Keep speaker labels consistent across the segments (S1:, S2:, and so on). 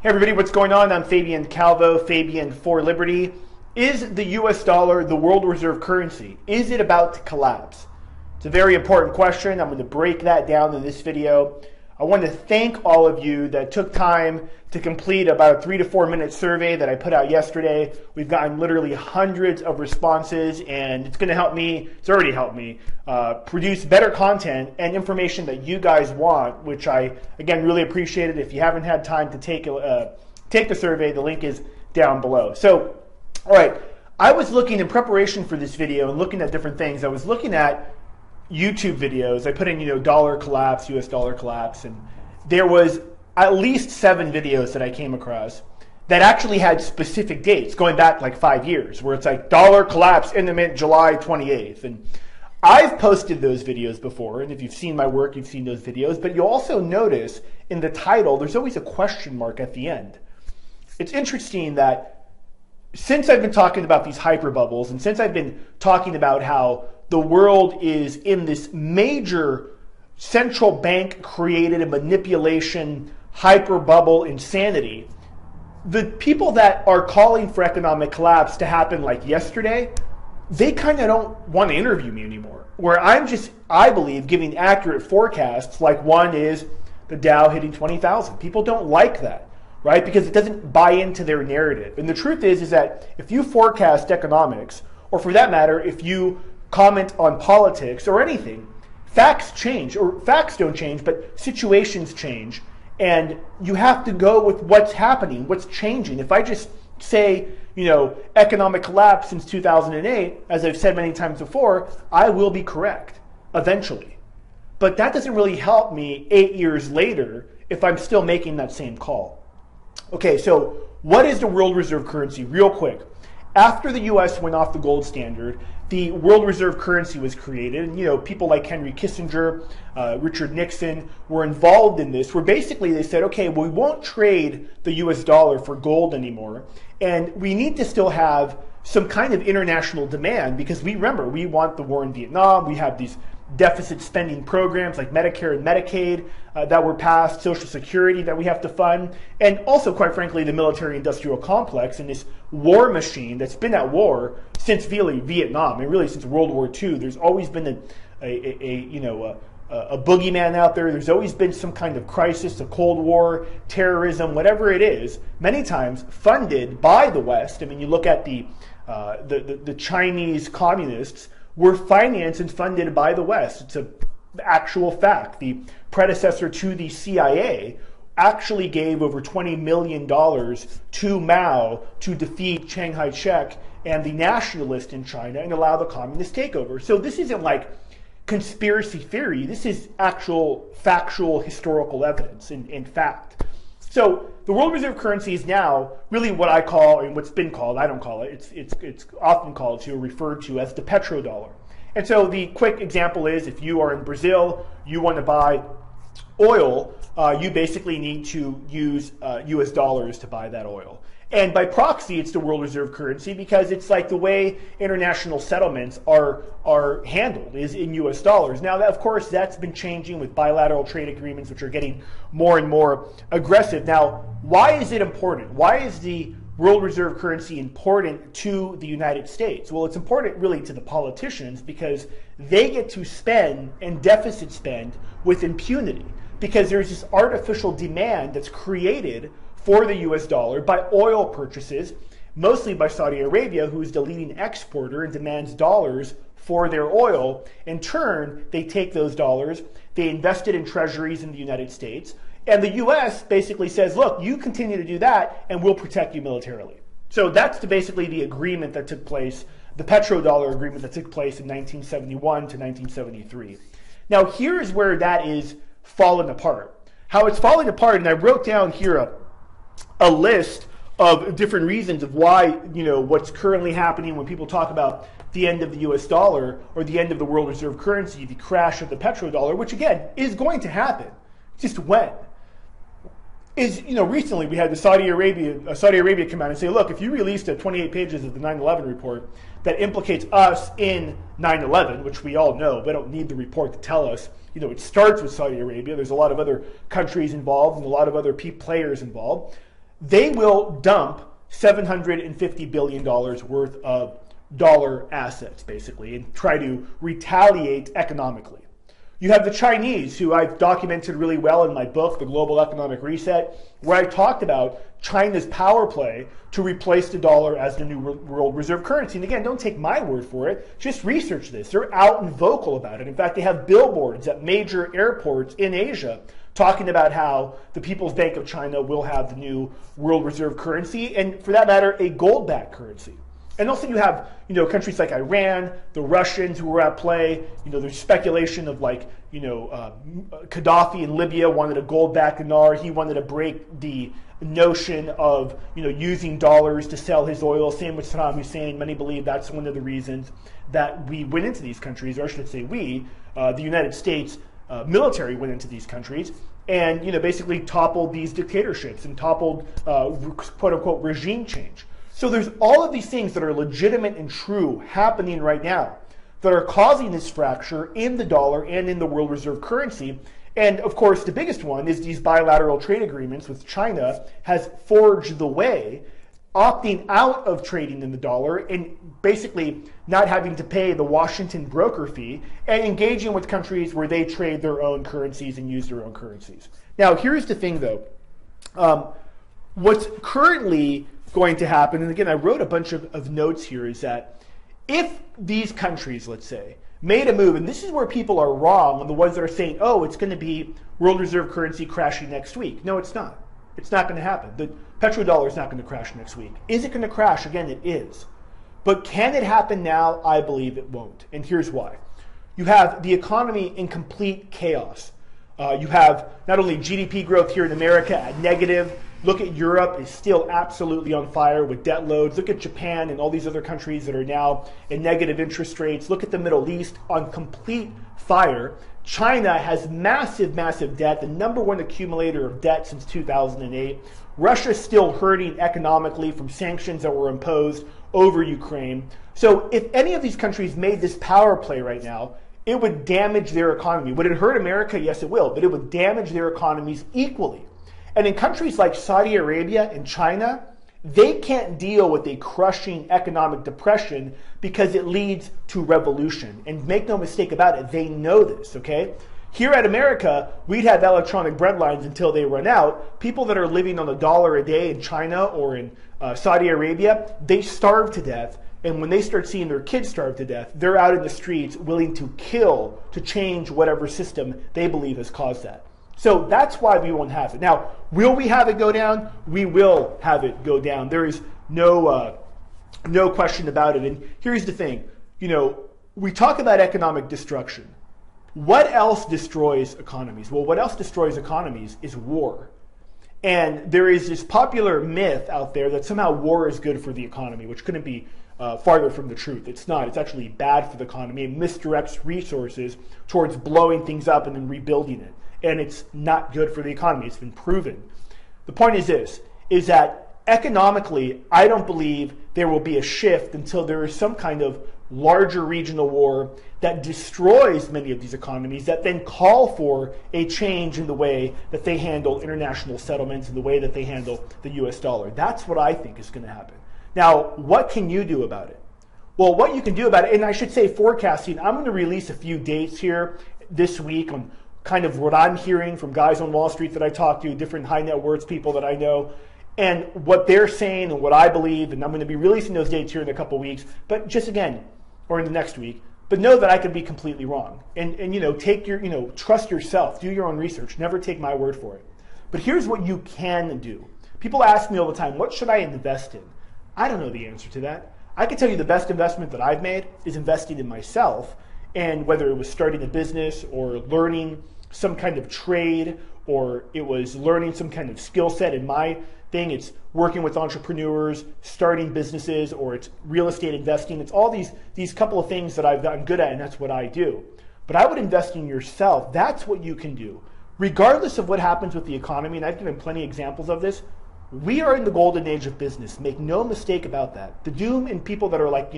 S1: Hey everybody, what's going on? I'm Fabian Calvo, Fabian for Liberty. Is the US dollar the world reserve currency? Is it about to collapse? It's a very important question. I'm going to break that down in this video. I want to thank all of you that took time to complete about a 3 to 4 minute survey that I put out yesterday. We've gotten literally hundreds of responses, and it's going to help me, it's already helped me, produce better content and information that you guys want, which I, again, really appreciate it. If you haven't had time to take the survey, the link is down below. So, all right, I was looking in preparation for this video and looking at different things. I was looking at YouTube videos. I put in, dollar collapse, US dollar collapse, and there was at least 7 videos that I came across that actually had specific dates going back like 5 years, where it's like dollar collapse imminent July 28th. And I've posted those videos before, and if you've seen my work, you've seen those videos, but you'll also notice in the title, there's always a question mark at the end. It's interesting that since I've been talking about these hyper bubbles, and since I've been talking about how the world is in this major central bank created manipulation, hyper bubble insanity, the people that are calling for economic collapse to happen like yesterday, they kind of don't want to interview me anymore. Where I'm just, I believe, giving accurate forecasts, like one is the Dow hitting 20,000. People don't like that, right? Because it doesn't buy into their narrative. And the truth is that if you forecast economics, or for that matter, if you comment on politics or anything, facts change, or facts don't change, but situations change, and you have to go with what's happening, what's changing. If I just say, economic collapse since 2008, as I've said many times before, I will be correct eventually. But that doesn't really help me 8 years later if I'm still making that same call. Okay, so what is the world reserve currency? Real quick. After the US went off the gold standard, the world reserve currency was created, and people like Henry Kissinger, Richard Nixon were involved in this, where basically they said, okay, well, we won't trade the US dollar for gold anymore, and we need to still have some kind of international demand, because we want the war in Vietnam, we have these deficit spending programs like Medicare and Medicaid that were passed, Social Security that we have to fund, and also, quite frankly, the military-industrial complex and this war machine that's been at war since really Vietnam, and really since World War II. There's always been a boogeyman out there. There's always been some kind of crisis, a Cold War, terrorism, whatever it is, many times funded by the West. I mean, you look at the Chinese communists were financed and funded by the West. It's an actual fact. The predecessor to the CIA actually gave over $20 million to Mao to defeat Chiang Kai-shek and the nationalists in China and allow the communist takeover. So this isn't like conspiracy theory. This is actual factual historical evidence in fact. So the world reserve currency is now really what I call, and what's been called, I don't call it, it's often called to, referred to as the petrodollar. And so the quick example is, if you are in Brazil, you want to buy oil, you basically need to use US dollars to buy that oil. And by proxy, it's the world reserve currency, because it's like the way international settlements are handled is in US dollars. Now, of course, that's been changing with bilateral trade agreements, which are getting more and more aggressive. Now, why is it important? Why is the world reserve currency important to the United States? Well, it's important really to the politicians, because they get to spend and deficit spend with impunity, because there's this artificial demand that's created for the US dollar by oil purchases, mostly by Saudi Arabia, who is the leading exporter and demands dollars for their oil. In turn, they take those dollars, they invest it in treasuries in the United States, and the US basically says, look, you continue to do that and we'll protect you militarily. So that's basically the agreement that took place, the petrodollar agreement that took place in 1971 to 1973. Now here's where that is fallen apart. How it's falling apart, and I wrote down here a list of different reasons of why, what's currently happening when people talk about the end of the US dollar or the end of the world reserve currency, the crash of the petrodollar, which again is going to happen. Just when? Is, recently we had the Saudi Arabia come out and say, look, if you released 28 pages of the 9/11 report that implicates us in 9/11, which we all know, we don't need the report to tell us, it starts with Saudi Arabia. There's a lot of other countries involved and a lot of other players involved. they will dump $750 billion worth of dollar assets, basically, and try to retaliate economically. You have the Chinese, who I've documented really well in my book, The Global Economic Reset, where I talked about China's power play to replace the dollar as the new world reserve currency. And again, don't take my word for it. Just research this. They're out and vocal about it. In fact, they have billboards at major airports in Asia talking about how the People's Bank of China will have the new world reserve currency, and for that matter, a gold-backed currency. And also you have, countries like Iran, the Russians who were at play. There's speculation of Gaddafi in Libya wanted a gold-backed dinar. He wanted to break the notion of, using dollars to sell his oil. Same with Saddam Hussein. Many believe that's one of the reasons that we went into these countries, or I should say we, the United States military went into these countries and, basically toppled these dictatorships and toppled, quote-unquote, regime change. So there's all of these things that are legitimate and true happening right now that are causing this fracture in the dollar and in the world reserve currency. And of course, the biggest one is these bilateral trade agreements with China has forged the way, opting out of trading in the dollar and basically not having to pay the Washington broker fee and engaging with countries where they trade their own currencies and use their own currencies. Now, here's the thing though. What's currently going to happen, and again, I wrote a bunch of notes here, is that if these countries, let's say, made a move, and this is where people are wrong, and the ones that are saying, oh, it's going to be world reserve currency crashing next week. No, it's not. It's not going to happen. The petrodollar is not going to crash next week. Is it going to crash? Again, it is. But can it happen now? I believe it won't. And here's why. You have the economy in complete chaos. You have not only GDP growth here in America at negative. Look at Europe, is still absolutely on fire with debt loads. Look at Japan and all these other countries that are now in negative interest rates. Look at the Middle East on complete fire. China has massive, massive debt, the #1 accumulator of debt since 2008. Russia's still hurting economically from sanctions that were imposed over Ukraine. So if any of these countries made this power play right now, it would damage their economy. Would it hurt America? Yes, it will, but it would damage their economies equally. And in countries like Saudi Arabia and China, they can't deal with a crushing economic depression because it leads to revolution. And make no mistake about it, they know this, okay? Here at America, we'd have electronic bread lines until they run out. People that are living on $1 a day in China or in Saudi Arabia, they starve to death. And when they start seeing their kids starve to death, they're out in the streets willing to kill to change whatever system they believe has caused that. So that's why we won't have it. Now, will we have it go down? We will have it go down. There is no question about it. And here's the thing. We talk about economic destruction. What else destroys economies? Well, what else destroys economies is war. And there is this popular myth out there that somehow war is good for the economy, which couldn't be farther from the truth. It's not. It's actually bad for the economy. It misdirects resources towards blowing things up and then rebuilding it. And it's not good for the economy. It's been proven. The point is this, is that economically, I don't believe there will be a shift until there is some kind of larger regional war that destroys many of these economies that then call for a change in the way that they handle international settlements and the way that they handle the US dollar. That's what I think is going to happen. Now, what can you do about it? Well, what you can do about it, and I should say forecasting, I'm going to release a few dates here this week on kind of what I'm hearing from guys on Wall Street that I talk to, different high net worth people that I know, and what they're saying and what I believe, and I'm going to be releasing those dates here in a couple weeks, but just again, or in the next week, but know that I could be completely wrong. And take your, trust yourself, do your own research, never take my word for it. But here's what you can do. People ask me all the time, what should I invest in? I don't know the answer to that. I can tell you the best investment that I've made is investing in myself, and whether it was starting a business or learning some kind of trade, or it was learning some kind of skill set in my thing, it's working with entrepreneurs, starting businesses, or it's real estate investing. It's all these couple of things that I've gotten good at, and that's what I do. But I would invest in yourself. That's what you can do. Regardless of what happens with the economy, and I've given plenty of examples of this, we are in the golden age of business. Make no mistake about that. The doom and people that are like,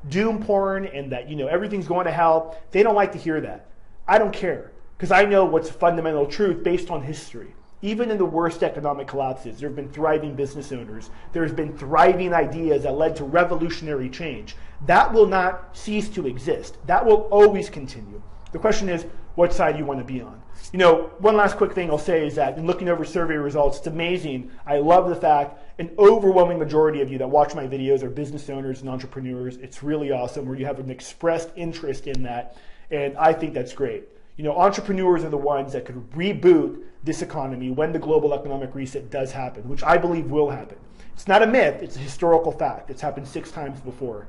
S1: doom porn and that, everything's going to hell, they don't like to hear that. I don't care, because I know what's fundamental truth based on history. Even in the worst economic collapses, there have been thriving business owners. There's been thriving ideas that led to revolutionary change. That will not cease to exist. That will always continue. The question is, what side you want to be on. You know, one last quick thing I'll say is that in looking over survey results, it's amazing. I love the fact an overwhelming majority of you that watch my videos are business owners and entrepreneurs. It's really awesome where you have an expressed interest in that, and I think that's great. You know, entrepreneurs are the ones that could reboot this economy when the global economic reset does happen, which I believe will happen. It's not a myth, it's a historical fact. It's happened 6 times before.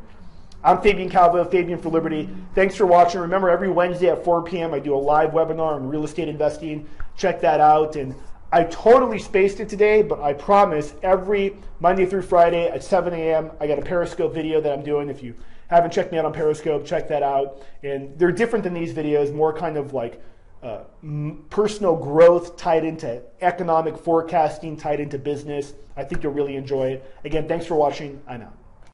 S1: I'm Fabian Calvo, Fabian for Liberty. Thanks for watching. Remember, every Wednesday at 4 p.m. I do a live webinar on real estate investing. Check that out. And I totally spaced it today, but I promise every Monday through Friday at 7 a.m. I got a Periscope video that I'm doing. If you haven't checked me out on Periscope, check that out. And they're different than these videos, more kind of like personal growth tied into economic forecasting, tied into business. I think you'll really enjoy it. Again, thanks for watching. I'm out.